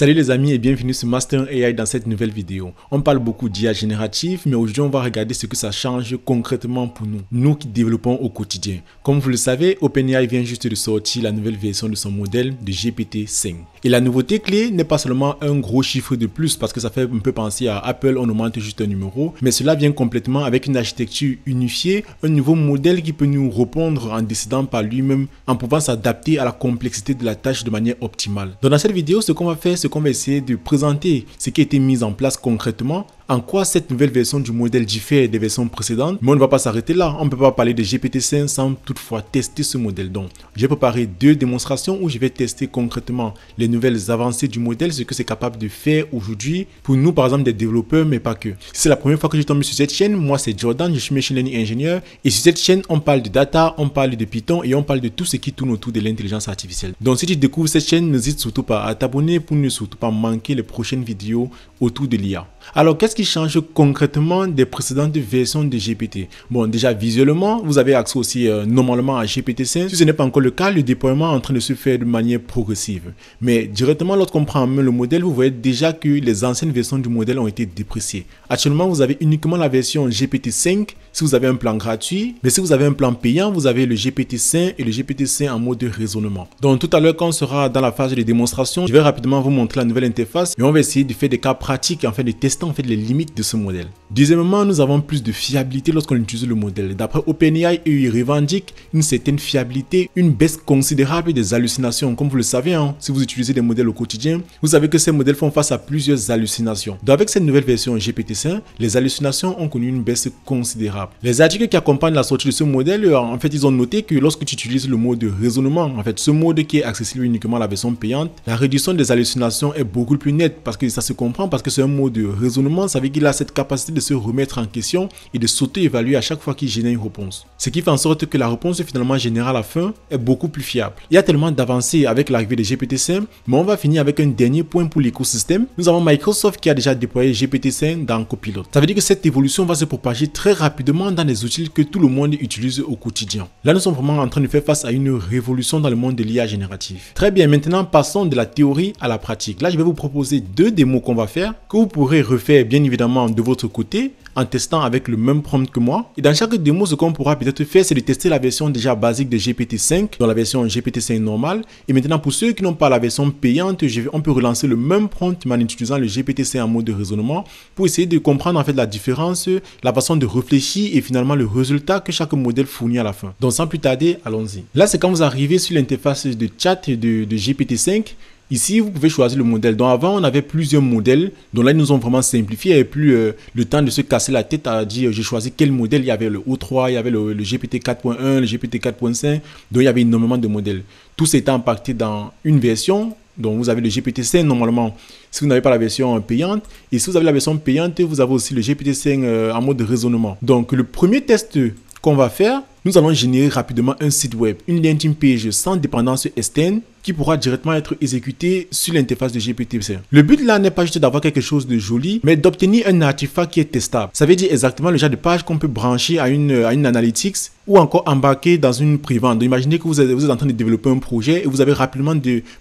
Salut les amis et bienvenue sur Master AI dans cette nouvelle vidéo. On parle beaucoup d'IA générative, mais aujourd'hui on va regarder ce que ça change concrètement pour nous qui développons au quotidien. Comme vous le savez, OpenAI vient juste de sortir la nouvelle version de son modèle de GPT-5. Et la nouveauté clé n'est pas seulement un gros chiffre de plus parce que ça fait un peu penser à Apple, on augmente juste un numéro, mais cela vient complètement avec une architecture unifiée, un nouveau modèle qui peut nous répondre en décidant par lui-même, en pouvant s'adapter à la complexité de la tâche de manière optimale. Donc dans cette vidéo, ce qu'on va faire, c'est qu'on va essayer de présenter ce qui a été mis en place concrètement, en quoi cette nouvelle version du modèle diffère des versions précédentes. Mais on ne va pas s'arrêter là, on ne peut pas parler de GPT-5 sans toutefois tester ce modèle. Donc j'ai préparé deux démonstrations où je vais tester concrètement les nouvelles avancées du modèle, ce que c'est capable de faire aujourd'hui pour nous par exemple des développeurs, mais pas que. Si c'est la première fois que je tombe sur cette chaîne, moi c'est Jordan, je suis machine learning ingénieur et sur cette chaîne on parle de data, on parle de Python et on parle de tout ce qui tourne autour de l'intelligence artificielle. Donc si tu découvres cette chaîne, n'hésite surtout pas à t'abonner pour ne surtout pas manquer les prochaines vidéos autour de l'IA. Alors qu'est-ce qui change concrètement des précédentes versions de GPT? Bon, déjà visuellement, vous avez accès aussi normalement à GPT-5. Si ce n'est pas encore le cas, le déploiement est en train de se faire de manière progressive. Mais directement, lorsqu'on prend en main le modèle, vous voyez déjà que les anciennes versions du modèle ont été dépréciées. Actuellement, vous avez uniquement la version GPT-5 si vous avez un plan gratuit, mais si vous avez un plan payant, vous avez le GPT-5 et le GPT-5 en mode de raisonnement. Donc tout à l'heure, quand on sera dans la phase de démonstration, je vais rapidement vous montrer la nouvelle interface et on va essayer de faire des cas pratiques, en fait de tester en fait les limites de ce modèle. Deuxièmement, nous avons plus de fiabilité lorsqu'on utilise le modèle. D'après OpenAI, ils revendiquent une certaine fiabilité, une baisse considérable des hallucinations. Comme vous le savez, si vous utilisez des modèles au quotidien, vous savez que ces modèles font face à plusieurs hallucinations. Donc avec cette nouvelle version GPT-5, les hallucinations ont connu une baisse considérable. Les articles qui accompagnent la sortie de ce modèle, en fait, ils ont noté que lorsque tu utilises le mode de raisonnement, en fait, ce mode qui est accessible uniquement à la version payante, la réduction des hallucinations est beaucoup plus nette parce que ça se comprend, parce que c'est un mode de raisonnement, ça veut dire qu'il a cette capacité de se remettre en question et de s'auto-évaluer à chaque fois qu'il génère une réponse. Ce qui fait en sorte que la réponse finalement générée à la fin est beaucoup plus fiable. Il y a tellement d'avancées avec l'arrivée de GPT-5, mais on va finir avec un dernier point pour l'écosystème. Nous avons Microsoft qui a déjà déployé GPT-5 dans Copilot. Ça veut dire que cette évolution va se propager très rapidement dans des outils que tout le monde utilise au quotidien. Là, nous sommes vraiment en train de faire face à une révolution dans le monde de l'IA générative. Très bien, maintenant passons de la théorie à la pratique. Là, je vais vous proposer deux démos qu'on va faire, que vous pourrez refaire bien évidemment de votre côté, en testant avec le même prompt que moi. Et dans chaque démo, ce qu'on pourra peut-être faire, c'est de tester la version déjà basique de GPT-5, dans la version GPT-5 normale. Et maintenant, pour ceux qui n'ont pas la version payante, on peut relancer le même prompt, mais en utilisant le GPT-5 en mode de raisonnement, pour essayer de comprendre en fait la différence, la façon de réfléchir et finalement le résultat que chaque modèle fournit à la fin. Donc sans plus tarder, allons-y. Là, c'est quand vous arrivez sur l'interface de chat de GPT-5. Ici, vous pouvez choisir le modèle. Donc avant, on avait plusieurs modèles. Donc là, ils nous ont vraiment simplifié. Il n'y avait plus le temps de se casser la tête à dire j'ai choisi quel modèle. Il y avait le O3, il y avait le GPT 4.1, le GPT 4.5. Donc il y avait énormément de modèles. Tout s'était impacté dans une version. Donc vous avez le GPT-5 normalement si vous n'avez pas la version payante. Et si vous avez la version payante, vous avez aussi le GPT-5 en mode raisonnement. Donc le premier test qu'on va faire, nous allons générer rapidement un site web, une landing page sans dépendance externe qui pourra directement être exécuté sur l'interface de GPT-5. Le but là n'est pas juste d'avoir quelque chose de joli, mais d'obtenir un artefact qui est testable. Ça veut dire exactement le genre de page qu'on peut brancher à une analytics ou encore embarquer dans une pré-vente. Donc imaginez que vous êtes en train de développer un projet et vous avez rapidement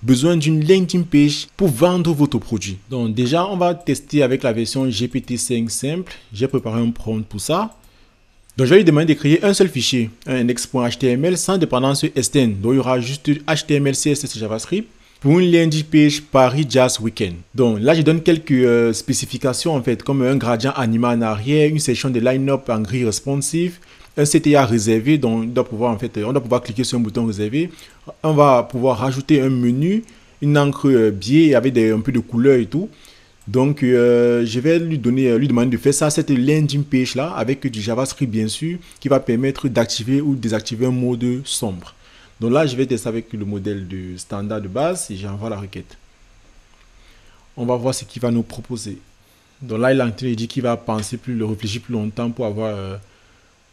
besoin d'une landing page pour vendre votre produit. Donc déjà, on va tester avec la version GPT-5 simple. J'ai préparé un prompt pour ça. Donc, je vais lui demander de créer un seul fichier, un index.html sans dépendance externe. Donc, il y aura juste HTML, CSS et JavaScript pour une landing page Paris Jazz Weekend. Donc, là, je donne quelques spécifications en fait, comme un gradient animé en arrière, une section de line-up en gris responsive, un CTA réservé. Donc, on doit pouvoir cliquer sur un bouton réservé. On va pouvoir rajouter un menu, une encre biais avec un peu de couleur et tout. Donc, je vais lui demander de faire ça, cette landing page là, avec du JavaScript bien sûr, qui va permettre d'activer ou désactiver un mode sombre. Donc là, je vais tester avec le modèle de standard de base et j'envoie la requête. On va voir ce qu'il va nous proposer. Donc là, il dit qu'il va réfléchir plus longtemps pour avoir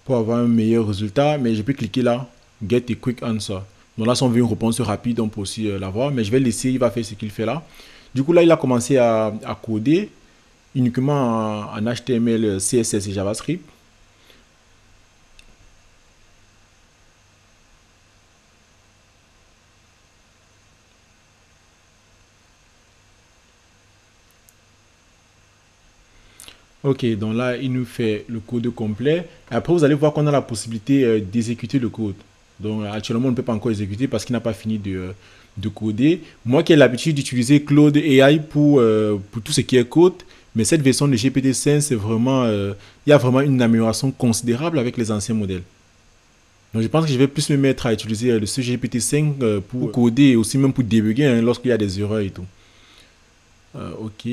un meilleur résultat, mais je peux cliquer là, get a quick answer. Donc là, si on veut une réponse rapide, on peut aussi l'avoir, mais je vais laisser, il va faire ce qu'il fait là. Du coup, là, il a commencé à coder uniquement en HTML, CSS et JavaScript. Ok, donc là, il nous fait le code complet. Après, vous allez voir qu'on a la possibilité d'exécuter le code. Donc, actuellement, on ne peut pas encore exécuter parce qu'il n'a pas fini de coder. Moi qui ai l'habitude d'utiliser Claude AI pour tout ce qui est code, mais cette version de GPT-5, c'est vraiment, il y a vraiment une amélioration considérable avec les anciens modèles. Donc, je pense que je vais plus me mettre à utiliser ce GPT-5 pour coder et aussi même pour débugger hein, lorsqu'il y a des erreurs et tout. Ok.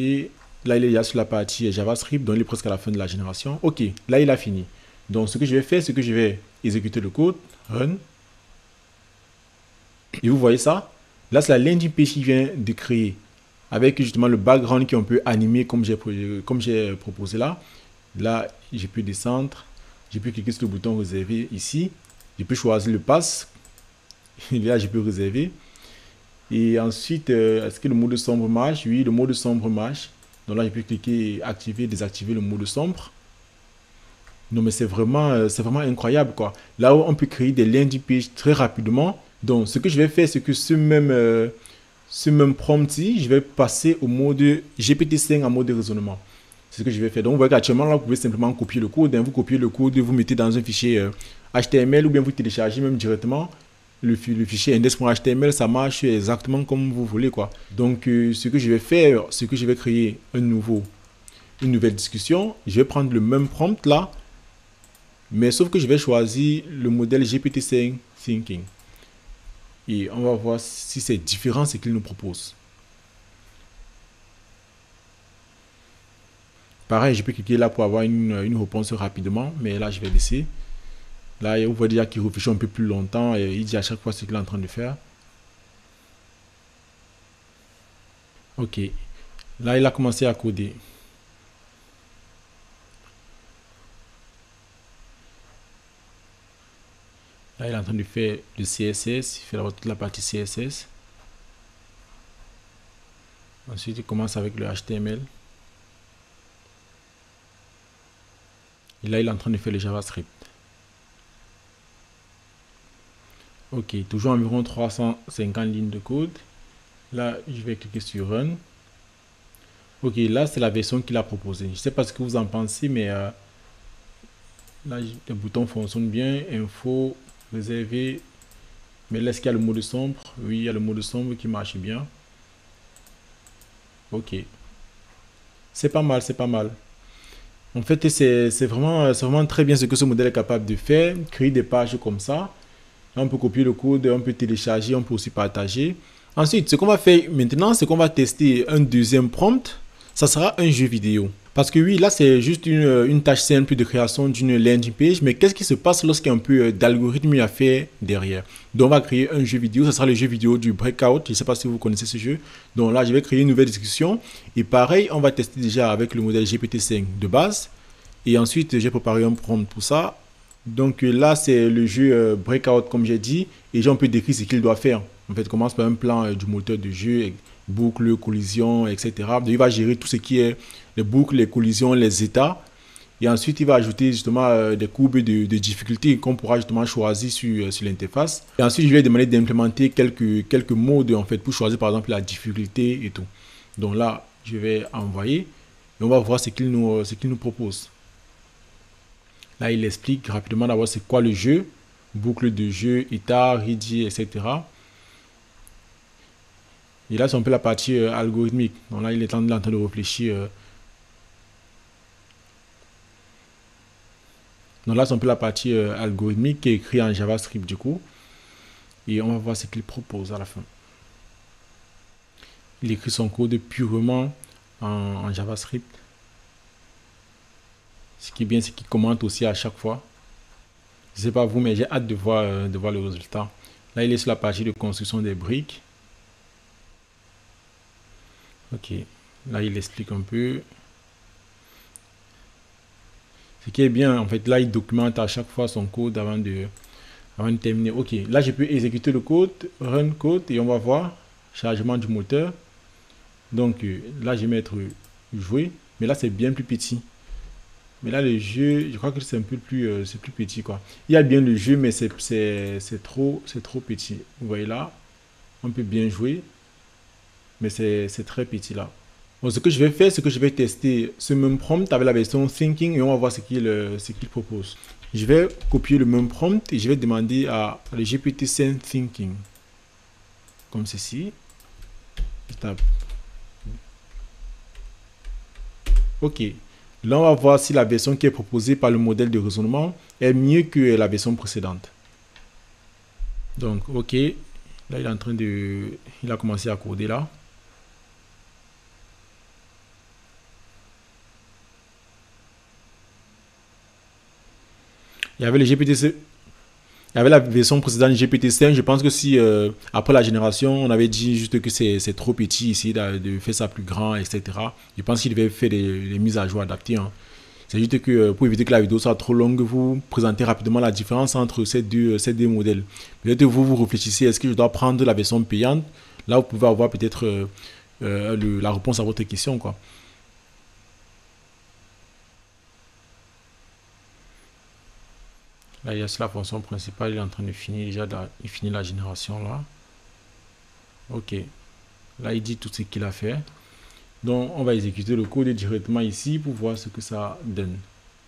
Là, il est déjà sur la partie JavaScript, donc il est presque à la fin de la génération. Ok, là, il a fini. Donc, ce que je vais faire, c'est que je vais exécuter le code, run. Et vous voyez ça? Là, c'est la landing page qu'il vient de créer. Avec justement le background qu'on peut animer comme j'ai proposé là. Là, je peux descendre. Je peux cliquer sur le bouton réserver ici. Je peux choisir le pass. Et là, je peux réserver. Et ensuite, est-ce que le mode sombre marche? Oui, le mode sombre marche. Donc là, je peux cliquer activer, désactiver le mode sombre. Non, mais c'est vraiment incroyable, quoi. Là où on peut créer des landing pages très rapidement. Donc, ce que je vais faire, c'est que ce même prompt-ci, je vais passer au mode GPT-5 en mode de raisonnement. C'est ce que je vais faire. Donc, vous voyez qu'actuellement, là, vous pouvez simplement copier le code. Hein. Vous copiez le code, vous mettez dans un fichier HTML ou bien vous téléchargez même directement le fichier index.html. Ça marche exactement comme vous voulez, quoi. Donc, ce que je vais faire, c'est que je vais créer une nouvelle discussion. Je vais prendre le même prompt là, mais sauf que je vais choisir le modèle GPT-5 Thinking. Et on va voir si c'est différent ce qu'il nous propose. Pareil, je peux cliquer là pour avoir une réponse rapidement, mais là, je vais laisser. Là, vous voyez déjà qu'il réfléchit un peu plus longtemps et il dit à chaque fois ce qu'il est en train de faire. Ok. Là, il a commencé à coder. Là, il est en train de faire le CSS. Il fait toute la partie CSS. Ensuite, il commence avec le HTML. Et là, il est en train de faire le JavaScript. Ok, toujours environ 350 lignes de code. Là, je vais cliquer sur Run. Ok, là, c'est la version qu'il a proposée. Je ne sais pas ce que vous en pensez, mais là, le bouton fonctionne bien. Info, réservé. Mais là, est-ce qu'il y a le mode sombre? Oui, il y a le mode sombre qui marche bien. Ok. C'est pas mal, c'est pas mal. En fait, c'est vraiment très bien ce que ce modèle est capable de faire. Créer des pages comme ça. Là, on peut copier le code, on peut télécharger, on peut aussi partager. Ensuite, ce qu'on va faire maintenant, c'est qu'on va tester un deuxième prompt. Ça sera un jeu vidéo. Parce que oui, là, c'est juste une tâche simple de création d'une landing page. Mais qu'est-ce qui se passe lorsqu'il y a un peu d'algorithme à faire derrière? Donc, on va créer un jeu vidéo. Ça sera le jeu vidéo du Breakout. Je ne sais pas si vous connaissez ce jeu. Donc là, je vais créer une nouvelle discussion. Et pareil, on va tester déjà avec le modèle GPT-5 de base. Et ensuite, j'ai préparé un prompt pour ça. Donc là, c'est le jeu Breakout, comme j'ai dit. Et on peut décrire ce qu'il doit faire. En fait, commence par un plan du moteur de jeu, boucle, collision, etc. Donc, il va gérer tout ce qui est les boucles, les collisions, les états. Et ensuite, il va ajouter justement des courbes de difficulté qu'on pourra justement choisir sur l'interface. Et ensuite, je vais demander d'implémenter quelques modes en fait pour choisir par exemple la difficulté et tout. Donc là, je vais envoyer et on va voir ce qu'il nous propose. Là, il explique rapidement d'abord c'est quoi le jeu, boucle de jeu, état, ready, etc. Et là, c'est un peu la partie algorithmique. Donc là, il est en train de réfléchir. Donc là, c'est un peu la partie algorithmique qui est écrite en JavaScript du coup. Et on va voir ce qu'il propose à la fin. Il écrit son code purement en JavaScript. Ce qui est bien, c'est qu'il commente aussi à chaque fois. Je ne sais pas vous, mais j'ai hâte de voir le résultat. Là, il est sur la partie de construction des briques. Ok. Là, il explique un peu. Ce qui est bien, en fait, là, il documente à chaque fois son code avant de terminer. Ok. Là, je peux exécuter le code, run code, et on va voir. Chargement du moteur. Donc, là, je vais mettre jouer. Mais là, c'est bien plus petit. Mais là, le jeu, je crois que c'est un peu plus, c'est plus petit, quoi. Il y a bien le jeu, mais c'est trop petit. Vous voyez là, on peut bien jouer, mais c'est très petit là. Bon, ce que je vais faire, c'est que je vais tester ce même prompt avec la version Thinking et on va voir ce qu'il propose. Je vais copier le même prompt et je vais demander à le GPT-5 Thinking. Comme ceci. Je tape. Ok. Là, on va voir si la version qui est proposée par le modèle de raisonnement est mieux que la version précédente. Donc, ok. Là, il est en train de... Il a commencé à coder là. Il y avait le GPT-5. Il y avait la version précédente GPT-5. Je pense que si après la génération, on avait dit juste que c'est trop petit ici, de faire ça plus grand, etc. Je pense qu'il devait faire des mises à jour adaptées. Hein. C'est juste que pour éviter que la vidéo soit trop longue, vous présentez rapidement la différence entre ces deux modèles. Peut-être vous réfléchissez, est-ce que je dois prendre la version payante? Là, vous pouvez avoir peut-être la réponse à votre question, quoi. Là, il y a la fonction principale, il est en train de finir déjà, il finit la génération là. Ok. Là, il dit tout ce qu'il a fait. Donc, on va exécuter le code directement ici pour voir ce que ça donne.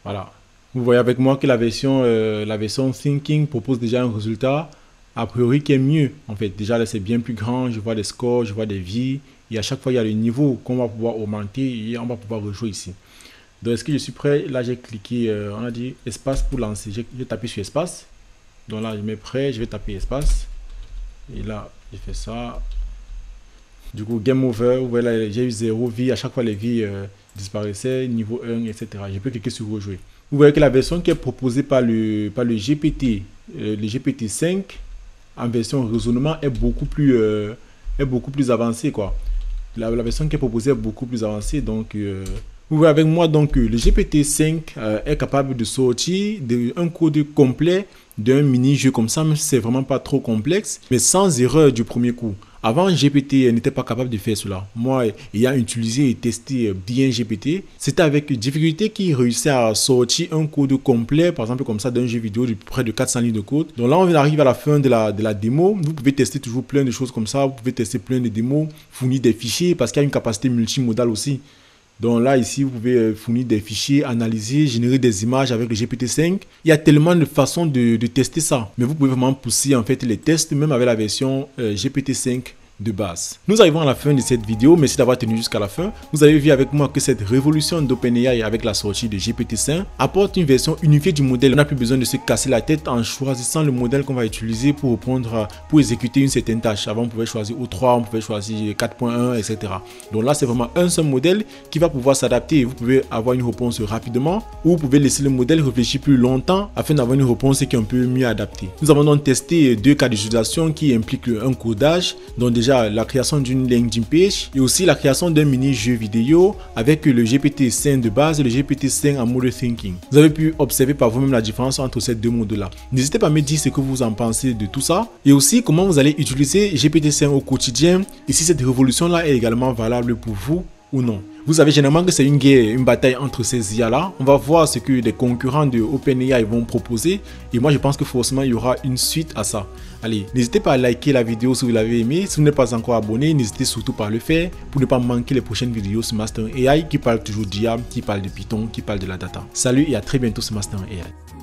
Voilà. Vous voyez avec moi que la version Thinking propose déjà un résultat a priori qui est mieux. En fait, déjà là, c'est bien plus grand. Je vois des scores, je vois des vies. Et à chaque fois, il y a le niveau qu'on va pouvoir augmenter et on va pouvoir rejouer ici. Donc, est-ce que je suis prêt? Là, j'ai cliqué, on a dit espace pour lancer. J'ai tapé sur espace. Donc là, je mets prêt, je vais taper espace. Et là, j'ai fait ça. Du coup, game over. Vous voyez là, j'ai eu 0 vie. À chaque fois, les vies disparaissaient. Niveau 1, etc. Je peux cliquer sur rejouer. Vous voyez que la version qui est proposée par le GPT, le GPT-5, en version raisonnement, est beaucoup plus avancée, quoi. La version qui est proposée est beaucoup plus avancée. Donc, vous voyez avec moi donc le GPT-5 est capable de sortir un code complet d'un mini-jeu comme ça, même si c'est vraiment pas trop complexe, mais sans erreur du premier coup. Avant, GPT n'était pas capable de faire cela. Moi, ayant utilisé et testé bien GPT, c'était avec difficulté qu'il réussissait à sortir un code complet, par exemple comme ça, d'un jeu vidéo de près de 400 lignes de code. Donc là, on arrive à la fin de la démo. Vous pouvez tester toujours plein de choses comme ça. Vous pouvez tester plein de démos, fournir des fichiers, parce qu'il y a une capacité multimodale aussi. Donc là, ici, vous pouvez fournir des fichiers, analyser, générer des images avec le GPT-5. Il y a tellement de façons de tester ça. Mais vous pouvez vraiment pousser en fait les tests, même avec la version GPT-5 de base. Nous arrivons à la fin de cette vidéo. Merci d'avoir tenu jusqu'à la fin. Vous avez vu avec moi que cette révolution d'OpenAI avec la sortie de GPT-5 apporte une version unifiée du modèle. On n'a plus besoin de se casser la tête en choisissant le modèle qu'on va utiliser pour exécuter une certaine tâche. Avant, on pouvait choisir O3, on pouvait choisir 4.1, etc. Donc là, c'est vraiment un seul modèle qui va pouvoir s'adapter. Vous pouvez avoir une réponse rapidement ou vous pouvez laisser le modèle réfléchir plus longtemps afin d'avoir une réponse qui est un peu mieux adaptée. Nous avons donc testé 2 cas d'utilisation qui impliquent un codage. Donc déjà, la création d'une landing page et aussi la création d'un mini-jeu vidéo avec le GPT-5 de base et le GPT-5 en mode Thinking. Vous avez pu observer par vous-même la différence entre ces deux modes-là. N'hésitez pas à me dire ce que vous en pensez de tout ça et aussi comment vous allez utiliser GPT-5 au quotidien et si cette révolution-là est également valable pour vous ou non. Vous savez généralement que c'est une guerre, une bataille entre ces IA-là. On va voir ce que les concurrents de OpenAI vont proposer. Et moi, je pense que forcément, il y aura une suite à ça. Allez, n'hésitez pas à liker la vidéo si vous l'avez aimé. Si vous n'êtes pas encore abonné, n'hésitez surtout pas à le faire pour ne pas manquer les prochaines vidéos sur Master AI qui parlent toujours d'IA, qui parlent de Python, qui parlent de la data. Salut et à très bientôt sur Master AI.